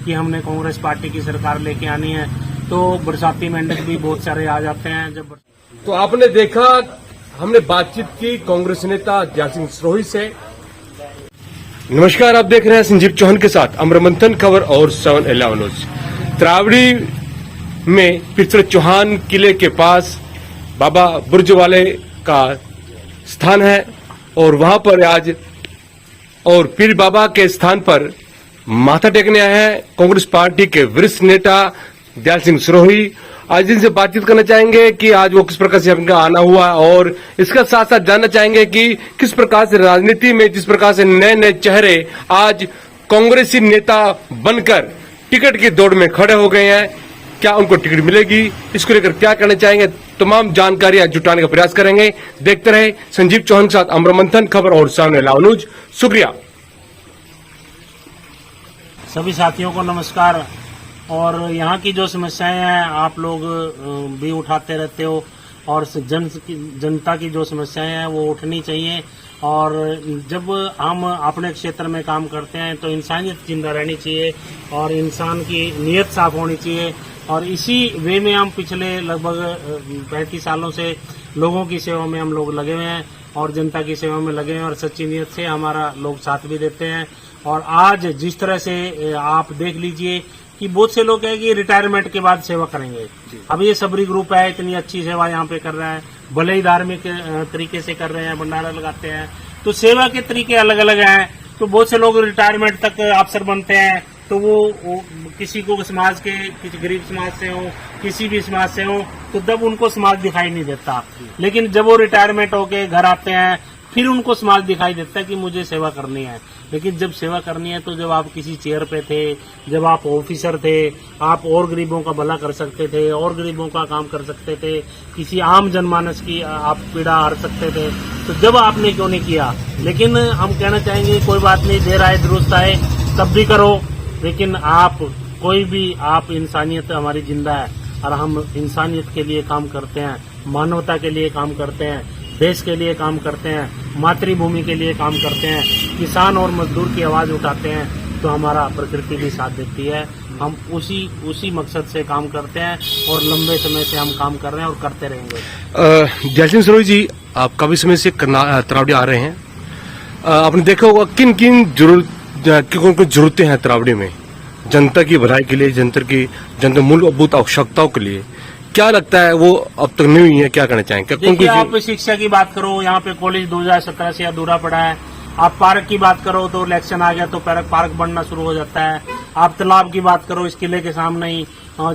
कि हमने कांग्रेस पार्टी की सरकार लेके आनी है, तो बरसाती मेंढक भी बहुत सारे आ जाते हैं। जब तो आपने देखा, हमने बातचीत की कांग्रेस नेता दयाल सिंह सरोही से। नमस्कार, आप देख रहे हैं संजीव चौहान के साथ अमरमंथन खबर और 7/11 न्यूज। त्रावड़ी में पृथ्वी चौहान किले के पास बाबा बुर्ज वाले का स्थान है और वहां पर आज और पीर बाबा के स्थान पर माथा टेकने आए हैं कांग्रेस पार्टी के वरिष्ठ नेता दयाल सिंह सरोही। आज इनसे बातचीत करना चाहेंगे कि आज वो किस प्रकार से उनका आना हुआ और इसका साथ साथ जानना चाहेंगे कि किस प्रकार से राजनीति में जिस प्रकार से नए नए चेहरे आज कांग्रेसी नेता बनकर टिकट की दौड़ में खड़े हो गए हैं, क्या उनको टिकट मिलेगी, इसको लेकर क्या करना चाहेंगे, तमाम जानकारियां जुटाने का प्रयास करेंगे। देखते रहे संजीव चौहान के साथ अमरमंथन खबर और 7/11 न्यूज। शुक्रिया। सभी साथियों को नमस्कार। और यहाँ की जो समस्याएं हैं आप लोग भी उठाते रहते हो, और जनता की जो समस्याएं हैं वो उठनी चाहिए। और जब हम अपने क्षेत्र में काम करते हैं तो इंसानियत जिंदा रहनी चाहिए और इंसान की नीयत साफ होनी चाहिए। और इसी वे में हम पिछले लगभग 35 सालों से लोगों की सेवा में हम लोग लगे हुए हैं और जनता की सेवा में लगे हैं, और सच्ची नीयत से हमारा लोग साथ भी देते हैं। और आज जिस तरह से आप देख लीजिए कि बहुत से लोग हैं कि रिटायरमेंट के बाद सेवा करेंगे। अब ये सबरी ग्रुप है, इतनी अच्छी सेवा यहाँ पे कर रहा है, भले ही धार्मिक तरीके से कर रहे हैं, भंडारा लगाते हैं, तो सेवा के तरीके अलग अलग हैं। तो बहुत से लोग रिटायरमेंट तक अफसर बनते हैं, तो वो किसी को समाज के, किसी गरीब समाज से हो, किसी भी समाज से हो, तो तब उनको समाज दिखाई नहीं देता। लेकिन जब वो रिटायरमेंट होके घर आते हैं फिर उनको समाज दिखाई देता है कि मुझे सेवा करनी है। लेकिन जब सेवा करनी है तो जब आप किसी चेयर पे थे, जब आप ऑफिसर थे, आप और गरीबों का भला कर सकते थे और गरीबों का काम कर सकते थे, किसी आम जनमानस की आप पीड़ा हर सकते थे, तो जब आपने क्यों नहीं किया। लेकिन हम कहना चाहेंगे कोई बात नहीं, देर आए दुरुस्त आए, तब भी करो। लेकिन आप कोई भी, आप इंसानियत हमारी जिंदा है और हम इंसानियत के लिए काम करते हैं, मानवता के लिए काम करते हैं, देश के लिए काम करते हैं, मातृभूमि के लिए काम करते हैं, किसान और मजदूर की आवाज उठाते हैं, तो हमारा प्रकृति भी साथ देती है। हम उसी मकसद से काम करते हैं और लंबे समय से हम काम कर रहे हैं और करते रहेंगे। दयाल सिंह सरोही जी, आप काफी समय से त्रावड़ी आ रहे हैं, आपने देखा होगा किन किन जरूरतें हैं त्रावड़ी में जनता की भलाई के लिए, जनता मूलभूत आवश्यकताओं के लिए, क्या लगता है वो अब तक नहीं हुई है, क्या करना चाहेंगे? देखिए, आप शिक्षा की बात करो, यहाँ पे कॉलेज 2017 से अधूरा पड़ा है। आप पार्क की बात करो तो इलेक्शन आ गया तो पार्क बनना शुरू हो जाता है। आप तालाब की बात करो, इस किले के सामने ही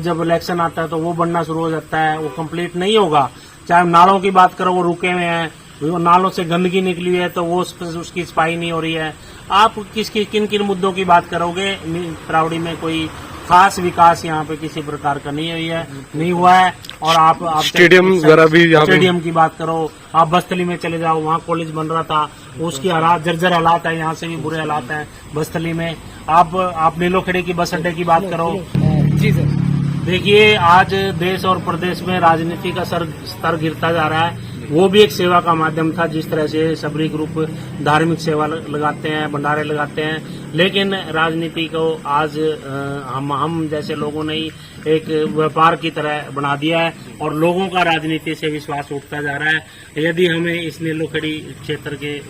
जब इलेक्शन आता है तो वो बनना शुरू हो जाता है, वो कंप्लीट नहीं होगा। चाहे नालों की बात करो, वो रुके हुए हैं, वो नालों से गंदगी निकली हुई है तो वो उसकी सफाई नहीं हो रही है। आप किन किन मुद्दों की बात करोगे? त्रावड़ी में कोई खास विकास यहाँ पे किसी प्रकार का नहीं हुआ है। और आप स्टेडियम वगैरह भी, स्टेडियम की बात करो, आप बस्तली में चले जाओ, वहाँ कॉलेज बन रहा था, उसकी हालात जर्जर हालात है, यहाँ से भी बुरे हालात हैं बस्तली में। आप नीलोखेड़ी की बस अड्डे की बात करो। जी सर, देखिए, आज देश और प्रदेश में राजनीति का स्तर गिरता जा रहा है। वो भी एक सेवा का माध्यम था, जिस तरह से सबरी ग्रुप धार्मिक सेवा लगाते हैं, भंडारे लगाते हैं। लेकिन राजनीति को आज हम जैसे लोगों ने ही एक व्यापार की तरह बना दिया है और लोगों का राजनीति से विश्वास उठता जा रहा है। यदि हमें इस नीलोखेड़ी क्षेत्र के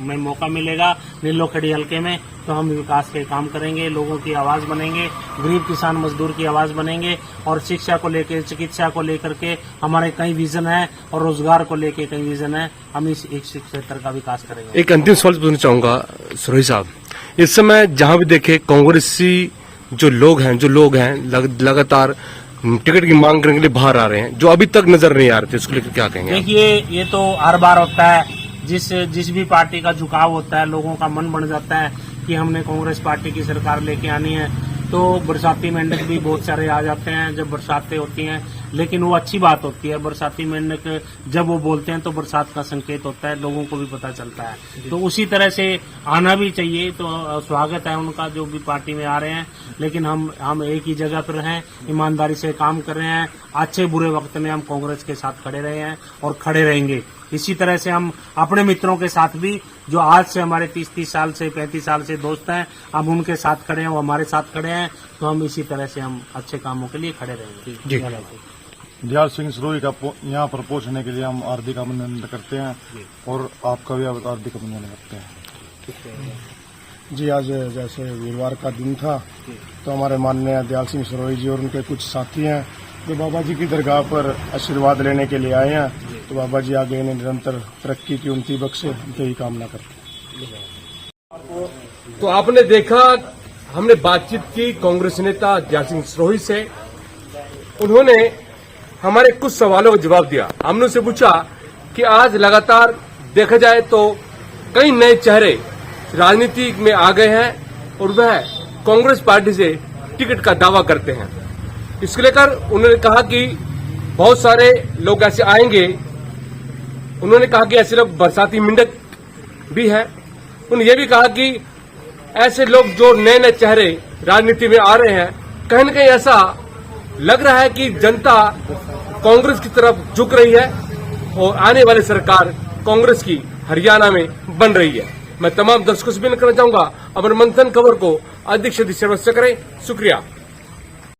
में मौका मिलेगा, नीलोखेड़ी हल्के में, तो हम विकास के काम करेंगे, लोगों की आवाज बनेंगे, गरीब किसान मजदूर की आवाज बनेंगे। और शिक्षा को लेकर, चिकित्सा को लेकर के हमारे कई विजन है और रोजगार को लेकर कई विजन है। हम इस क्षेत्र का विकास करेंगे। एक अंतिम सवाल पूछना चाहूंगा सरोही साहब, इस समय जहां भी देखे कांग्रेसी जो लोग हैं लगातार टिकट की मांग करने के लिए बाहर आ रहे हैं, जो अभी तक नजर नहीं आ रहे थे, उसको लेकर क्या कहेंगे? देखिए, ये तो हर बार होता है, जिस भी पार्टी का झुकाव होता है, लोगों का मन बन जाता है कि हमने कांग्रेस पार्टी की सरकार लेके आनी है, तो बरसाती मेंढक भी बहुत सारे आ जाते हैं जब बरसातें होती हैं। लेकिन वो अच्छी बात होती है, बरसाती मेंढक जब वो बोलते हैं तो बरसात का संकेत होता है, लोगों को भी पता चलता है। तो उसी तरह से आना भी चाहिए, तो स्वागत है उनका जो भी पार्टी में आ रहे हैं। लेकिन हम एक ही जगह पर हैं, ईमानदारी से काम कर रहे हैं, अच्छे बुरे वक्त में हम कांग्रेस के साथ खड़े रहे हैं और खड़े रहेंगे। इसी तरह से हम अपने मित्रों के साथ भी जो आज से हमारे 30 साल से 35 साल से दोस्त हैं, अब उनके साथ खड़े हैं, वो हमारे साथ खड़े हैं, तो हम इसी तरह से हम अच्छे कामों के लिए खड़े रहेंगे। जी। दयाल सिंह सरोही का यहाँ पर पहुंचने के लिए हम हार्दिक अभिनंदन करते हैं और आपका भी हार्दिक अभिनंदन करते हैं। जी, आज जैसे वीरवार का दिन था तो हमारे माननीय दयाल सिंह सरोही जी और उनके कुछ साथी हैं जो बाबा जी की दरगाह पर आशीर्वाद लेने के लिए आए हैं, तो बाबा जी आगे इन्हें निरंतर तरक्की की उन्नति बख्शे, उनकी ही कामना करते हैं। तो आपने देखा, हमने बातचीत की कांग्रेस नेता दयाल सिंह सरोही से। उन्होंने हमारे कुछ सवालों का जवाब दिया। हमने उनसे पूछा कि आज लगातार देखा जाए तो कई नए चेहरे राजनीति में आ गए हैं और वह कांग्रेस पार्टी से टिकट का दावा करते हैं। इसको लेकर उन्होंने कहा कि बहुत सारे लोग ऐसे आएंगे। उन्होंने कहा कि ऐसे लोग बरसाती मेंढक भी हैं। उन्होंने ये भी कहा कि ऐसे लोग जो नए नए चेहरे राजनीति में आ रहे हैं, कहीं न कहीं ऐसा लग रहा है कि जनता कांग्रेस की तरफ झुक रही है और आने वाली सरकार कांग्रेस की हरियाणा में बन रही है। मैं तमाम दर्शकों से विनती करना चाहूंगा, अमर मंथन खबर को अधिक से अधिक सर्वस्व करें। शुक्रिया।